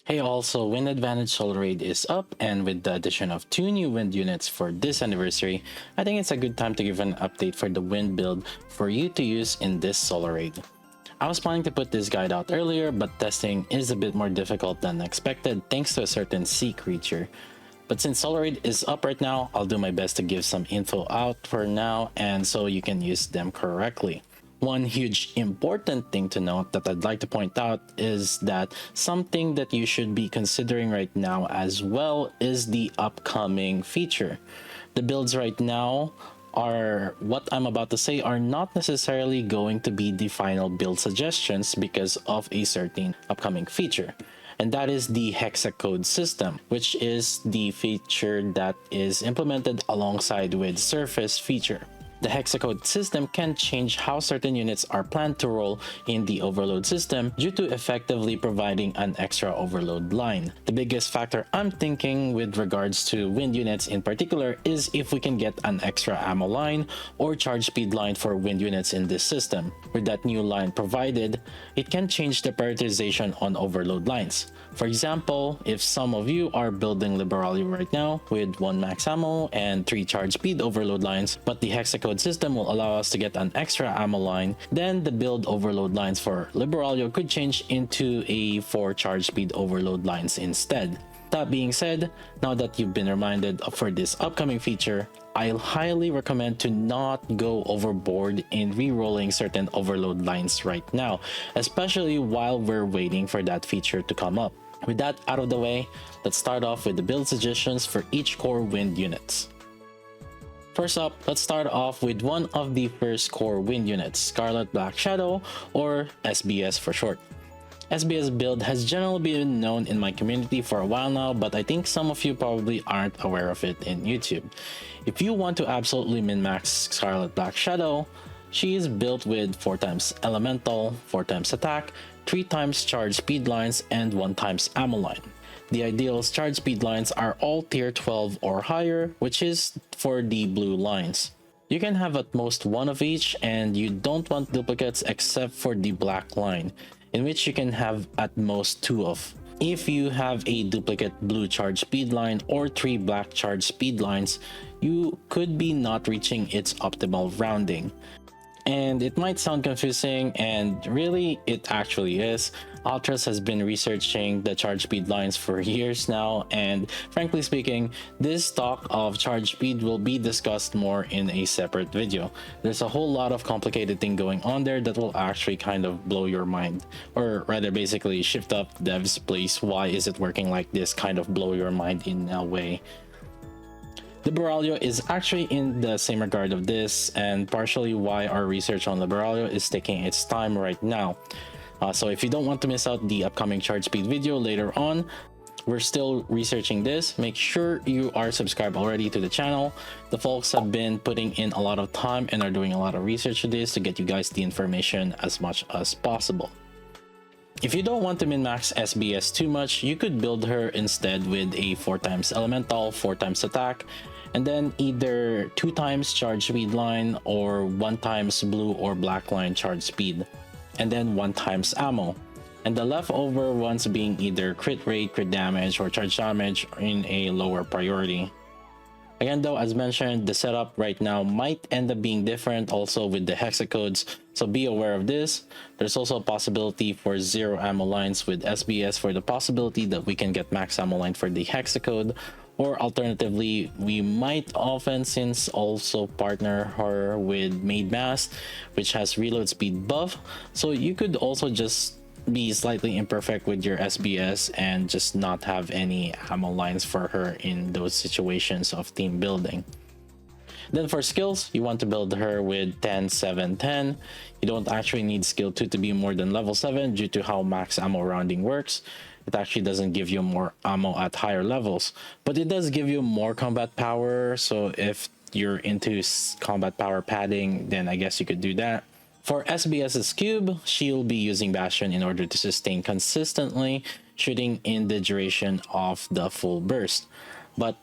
Hey, also, Wind Advantage Solar Raid is up, and with the addition of 2 new wind units for this anniversary, I think it's a good time to give an update for the wind build for you to use in this Solar Raid. I was planning to put this guide out earlier, but testing is a bit more difficult than expected thanks to a certain sea creature. But since Solar Raid is up right now, I'll do my best to give some info out for now and so you can use them correctly. One huge important thing to note that I'd like to point out is that something that you should be considering right now as well is the upcoming feature. The builds right now are what I'm about to say are not necessarily going to be the final build suggestions because of a certain upcoming feature. And that is the Hexacode system, which is the feature that is implemented alongside with Surface feature. The Hexacode system can change how certain units are planned to roll in the overload system due to effectively providing an extra overload line. The biggest factor I'm thinking with regards to wind units in particular is if we can get an extra ammo line or charge speed line for wind units in this system. With that new line provided, it can change the prioritization on overload lines. For example, if some of you are building Liberalio right now with 1 max ammo and 3 charge speed overload lines, but the Hexacode system will allow us to get an extra ammo line, then the build overload lines for Liberalio could change into a 4 charge speed overload lines instead. That being said, now that you've been reminded for this upcoming feature, I'll highly recommend to not go overboard in re-rolling certain overload lines right now, especially while we're waiting for that feature to come up. With that out of the way, let's start off with the build suggestions for each core wind units. First up, let's start off with one of the first core wind units, Scarlet Black Shadow, or SBS for short. SBS build has generally been known in my community for a while now, but I think some of you probably aren't aware of it in YouTube. If you want to absolutely min-max Scarlet Black Shadow, she is built with 4x elemental, 4x attack, 3x charge speed lines, and 1x ammo line. The ideal charge speed lines are all tier 12 or higher, which is for the blue lines. You can have at most one of each, and you don't want duplicates except for the black line, in which you can have at most 2 of. If you have a duplicate blue charge speed line or 3 black charge speed lines, you could be not reaching its optimal rounding. And it might sound confusing, and really it actually is. Ultras has been researching the charge speed lines for years now, and frankly speaking, this talk of charge speed will be discussed more in a separate video. There's a whole lot of complicated thing going on there that will actually kind of blow your mind, or rather basically shift up devs place. Why is it working like this? Kind of blow your mind in a way. Liberalio is actually in the same regard of this, and partially why our research on Liberalio is taking its time right now. So if you don't want to miss out the upcoming charge speed video later on, we're still researching this. Make sure you are subscribed already to the channel. The folks have been putting in a lot of time and are doing a lot of research to this to get you guys the information as much as possible. If you don't want to min-max SBS too much, you could build her instead with a 4x elemental, 4x attack, and then either 2x charge speed line or 1x blue or black line charge speed, and then 1x ammo, and the leftover ones being either crit rate, crit damage, or charge damage in a lower priority. Again though, as mentioned, the setup right now might end up being different also with the hexacodes, so be aware of this. There's also a possibility for 0 ammo lines with SBS for the possibility that we can get max ammo line for the hexacode, or alternatively, we might often since also partner her with Maid Mask, which has reload speed buff, so you could also just be slightly imperfect with your SBS and just not have any ammo lines for her in those situations of team building. Then for skills, you want to build her with 10, 7, 10. You don't actually need skill 2 to be more than level 7 due to how max ammo rounding works. It actually doesn't give you more ammo at higher levels, but it does give you more combat power, so if you're into combat power padding, then I guess you could do that. For SBS's cube, she'll be using Bastion in order to sustain consistently, shooting in the duration of the full burst. But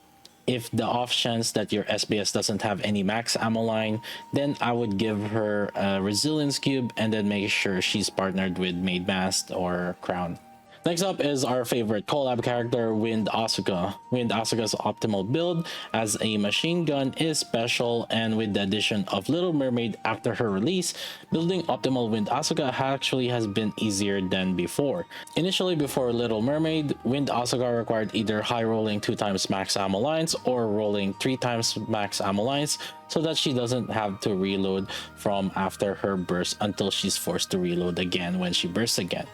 if the off chance that your SBS doesn't have any max ammo line, then I would give her a resilience cube and then make sure she's partnered with Maid Mask or Crown. Next up is our favorite collab character, Wind Asuka. Wind Asuka's optimal build as a machine gun is special, and with the addition of Little Mermaid after her release, building optimal Wind Asuka actually has been easier than before. Initially, before Little Mermaid, Wind Asuka required either high rolling 2x max ammo lines or rolling 3x max ammo lines, so that she doesn't have to reload from after her burst until she's forced to reload again when she bursts again.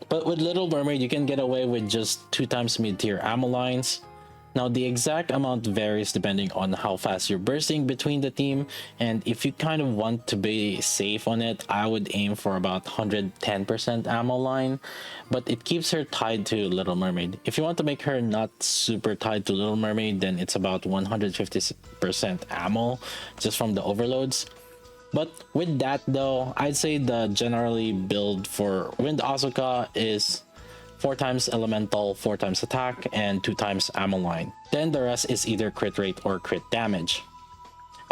But with Little Mermaid, you can get away with just 2x mid-tier ammo lines. Now, the exact amount varies depending on how fast you're bursting between the team, and if you kind of want to be safe on it, I would aim for about 110% ammo line, but it keeps her tied to Little Mermaid. If you want to make her not super tied to Little Mermaid, then it's about 150% ammo just from the overloads. But with that though, I'd say the generally build for Wind Asuka is 4x elemental, 4x attack, and 2x ammo line. Then the rest is either crit rate or crit damage.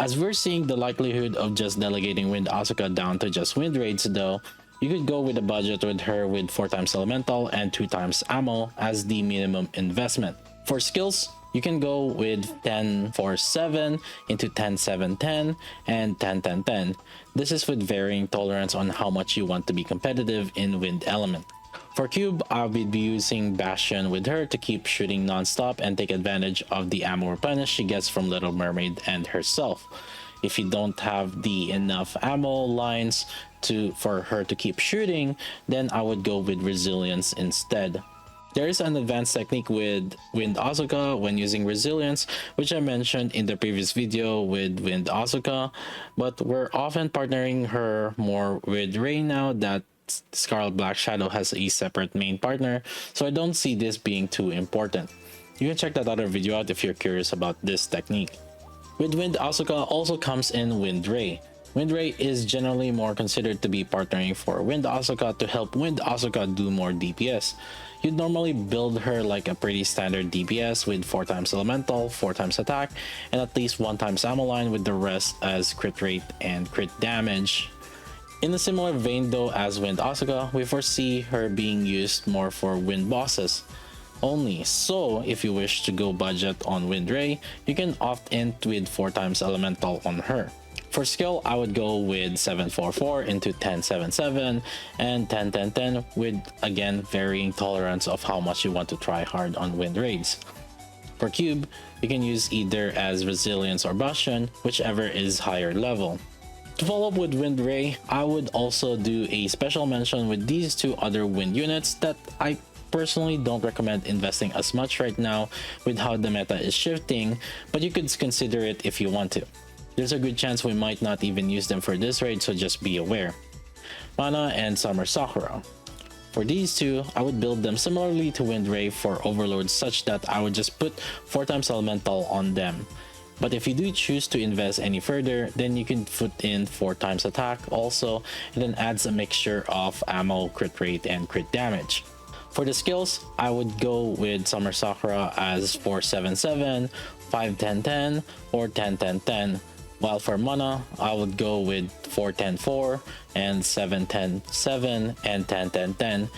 As we're seeing the likelihood of just delegating Wind Asuka down to just wind raids though, you could go with a budget with her with 4x elemental and 2x ammo as the minimum investment. For skills, you can go with 10-4-7 into 10-7-10 and 10-10-10. This is with varying tolerance on how much you want to be competitive in wind element. For cube, I will be using Bastion with her to keep shooting non-stop and take advantage of the ammo replenish she gets from Little Mermaid and herself. If you don't have the enough ammo lines for her to keep shooting, then I would go with Resilience instead. There is an advanced technique with Wind Asuka when using Resilience, which I mentioned in the previous video with Wind Asuka, but we're often partnering her more with Rey now that Scarlet Black Shadow has a separate main partner, so I don't see this being too important. You can check that other video out if you're curious about this technique. With Wind Asuka also comes in Wind Rey. Wind Rey is generally more considered to be partnering for Wind Asuka to help Wind Asuka do more DPS. You'd normally build her like a pretty standard DPS with 4x elemental, 4x attack, and at least 1x ammo line, with the rest as crit rate and crit damage. In a similar vein though as Wind Asuka, we foresee her being used more for wind bosses only, so if you wish to go budget on Wind Rey, you can opt in with 4x elemental on her. For skill, I would go with 7-4-4 into 10-7-7 and 10-10-10 with, again, varying tolerance of how much you want to try hard on wind raids. For cube, you can use either as Resilience or Bastion, whichever is higher level. To follow up with Wind Rey, I would also do a special mention with these two other wind units that I personally don't recommend investing as much right now with how the meta is shifting, but you could consider it if you want to. There's a good chance we might not even use them for this raid, so just be aware. Mana and Summer Sakura. For these two, I would build them similarly to Wind Rey for overloads, such that I would just put 4x elemental on them. But if you do choose to invest any further, then you can put in 4x attack also, and then adds a mixture of ammo, crit rate, and crit damage. For the skills, I would go with Summer Sakura as 4-7-7, 5-10-10, or 10-10-10. While for mana, I would go with 4-10-4 and 7-10-7 and 10-10-10.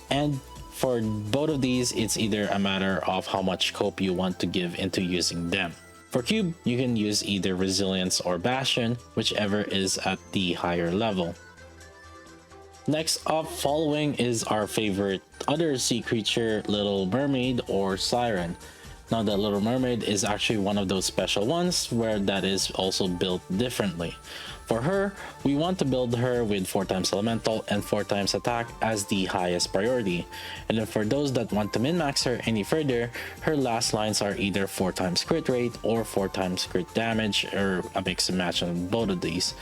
And for both of these, it's either a matter of how much scope you want to give into using them. For cube, you can use either Resilience or Bastion, whichever is at the higher level. Next up, following is our favorite other sea creature, Little Mermaid or Siren. Now, the Little Mermaid is actually one of those special ones where that is also built differently. For her, we want to build her with 4x elemental and 4x attack as the highest priority. And then for those that want to min-max her any further, her last lines are either 4x crit rate or 4x crit damage, or a mix and match on both of these.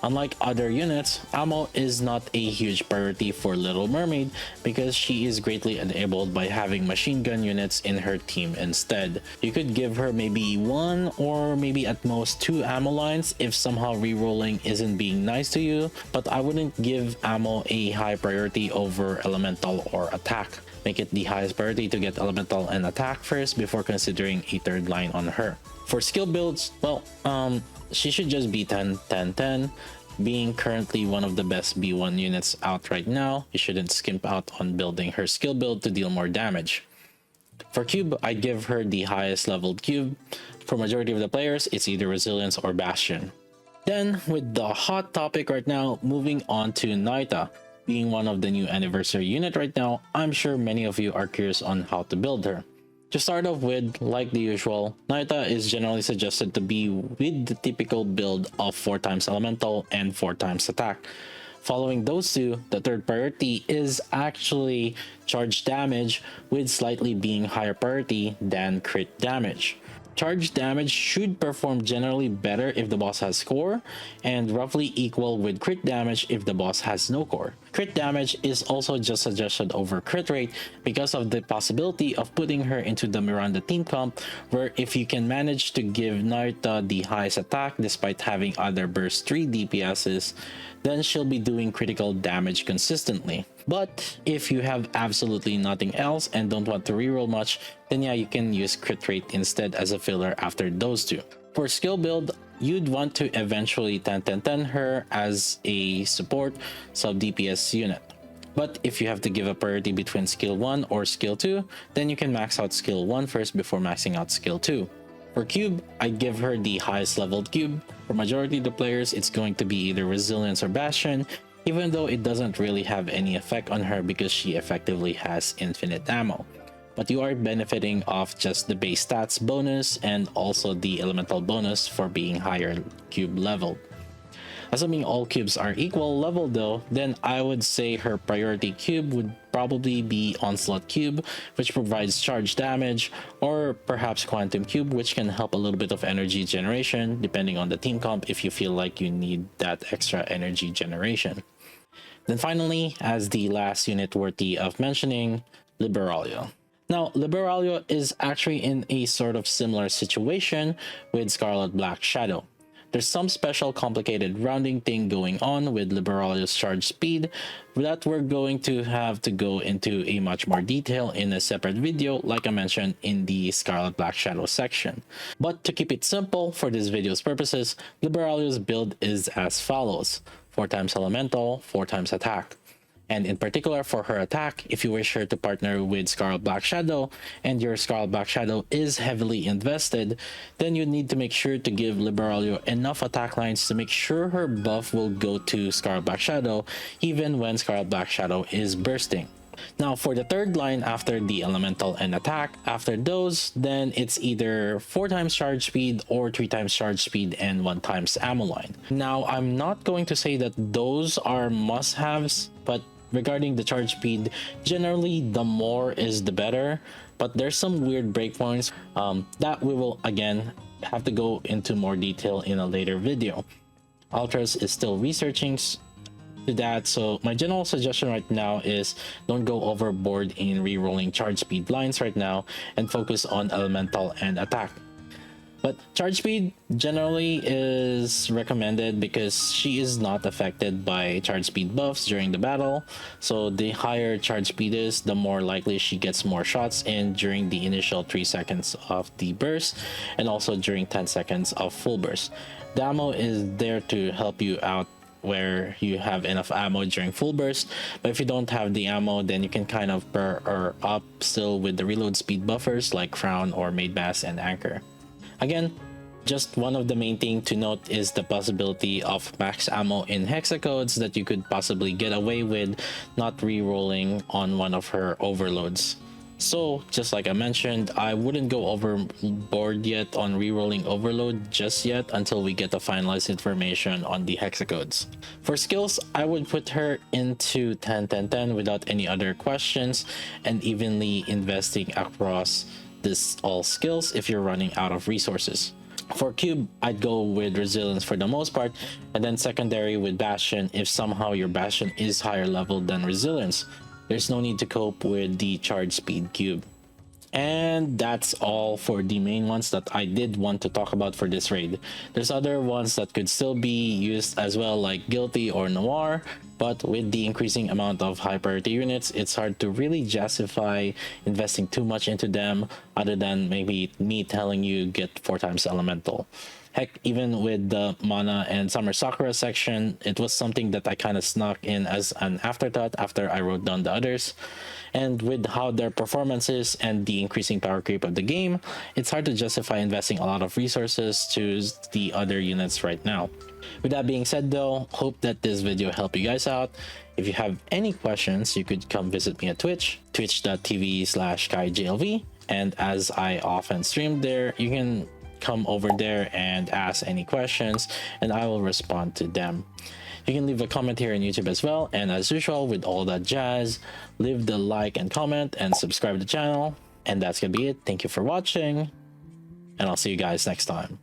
Unlike other units, ammo is not a huge priority for Little Mermaid because she is greatly enabled by having machine gun units in her team instead. You could give her maybe 1 or maybe at most 2 ammo lines if somehow rerolling isn't being nice to you, but I wouldn't give ammo a high priority over elemental or attack. Make it the highest priority to get elemental and attack first before considering a third line on her. For skill builds, well, she should just be 10-10-10, being currently one of the best B1 units out right now, you shouldn't skimp out on building her skill build to deal more damage. For Cube, I'd give her the highest leveled Cube. For majority of the players, it's either Resilience or Bastion. Then, with the hot topic right now, moving on to Nayuta. Being one of the new anniversary unit right now, I'm sure many of you are curious on how to build her. To start off with, like the usual, Nayuta is generally suggested to be with the typical build of 4 times elemental and 4 times attack. Following those two, the third priority is actually charge damage, with slightly being higher priority than crit damage. Charge damage should perform generally better if the boss has core, and roughly equal with crit damage if the boss has no core. Crit damage is also just suggested over crit rate because of the possibility of putting her into the Miranda team comp, where if you can manage to give Nayuta the highest attack despite having other burst 3 DPSs, then she'll be doing critical damage consistently. But if you have absolutely nothing else and don't want to reroll much, then yeah, you can use crit rate instead as a filler after those two. For skill build, you'd want to eventually 10-10-10 her as a support sub DPS unit. But if you have to give a priority between skill 1 or skill 2, then you can max out skill 1 first before maxing out skill 2. For Cube, I'd give her the highest leveled Cube. For majority of the players, it's going to be either Resilience or Bastion, even though it doesn't really have any effect on her because she effectively has infinite ammo. But you are benefiting off just the base stats bonus and also the elemental bonus for being higher cube leveled. Assuming all cubes are equal level though, then I would say her priority cube would probably be Onslaught Cube, which provides charge damage, or perhaps Quantum Cube, which can help a little bit of energy generation depending on the team comp if you feel like you need that extra energy generation. Then finally, as the last unit worthy of mentioning, Liberalio. Now, Liberalia is actually in a sort of similar situation with Scarlet Black Shadow. There's some special complicated rounding thing going on with Liberalia's charge speed that we're going to have to go into a much more detail in a separate video, like I mentioned in the Scarlet Black Shadow section. But to keep it simple for this video's purposes, Liberalia's build is as follows: 4 times elemental, 4 times attack. And in particular for her attack, if you wish her to partner with Scarlet Black Shadow and your Scarlet Black Shadow is heavily invested, then you need to make sure to give Liberalio enough attack lines to make sure her buff will go to Scarlet Black Shadow even when Scarlet Black Shadow is bursting. Now for the third line after the elemental and attack, after those, then it's either 4 times charge speed or 3 times charge speed and 1 times ammo line. Now I'm not going to say that those are must-haves, but regarding the charge speed, generally the more is the better, but there's some weird breakpoints that we will again have to go into more detail in a later video. Ultras is still researching to that, so my general suggestion right now is don't go overboard in re-rolling charge speed lines right now and focus on elemental and attack. But charge speed generally is recommended because she is not affected by charge speed buffs during the battle, so the higher charge speed is, the more likely she gets more shots in during the initial 3 seconds of the burst and also during 10 seconds of full burst. The ammo is there to help you out where you have enough ammo during full burst, but if you don't have the ammo, then you can kind of pair her up still with the reload speed buffers like Crown or Maid Bass and Anchor. Again, just one of the main thing to note is the possibility of max ammo in hexacodes that you could possibly get away with not re-rolling on one of her overloads. So just like I mentioned, I wouldn't go overboard yet on re-rolling overload just yet until we get the finalized information on the hexacodes. For skills, I would put her into 10-10-10 without any other questions and evenly investing across this all skills if you're running out of resources. For Cube, I'd go with Resilience for the most part, and then secondary with Bastion if somehow your Bastion is higher level than Resilience. There's no need to cope with the charge speed cube. And that's all for the main ones that I did want to talk about for this raid. There's other ones that could still be used as well, like Guilty or Noir, but with the increasing amount of high priority units, it's hard to really justify investing too much into them other than maybe me telling you get 4 times elemental. Heck, even with the Mana and Summer Sakura section, it was something that I kind of snuck in as an afterthought after I wrote down the others. And with how their performances and the increasing power creep of the game, it's hard to justify investing a lot of resources to the other units right now. With that being said though, hope that this video helped you guys out. If you have any questions, you could come visit me at Twitch, twitch.tv/KaiJLV. And as I often stream there, you can come over there and ask any questions and I will respond to them. You can leave a comment here on YouTube as well, and as usual with all that jazz, leave the like and comment and subscribe to the channel. And that's gonna be it. Thank you for watching, and I'll see you guys next time.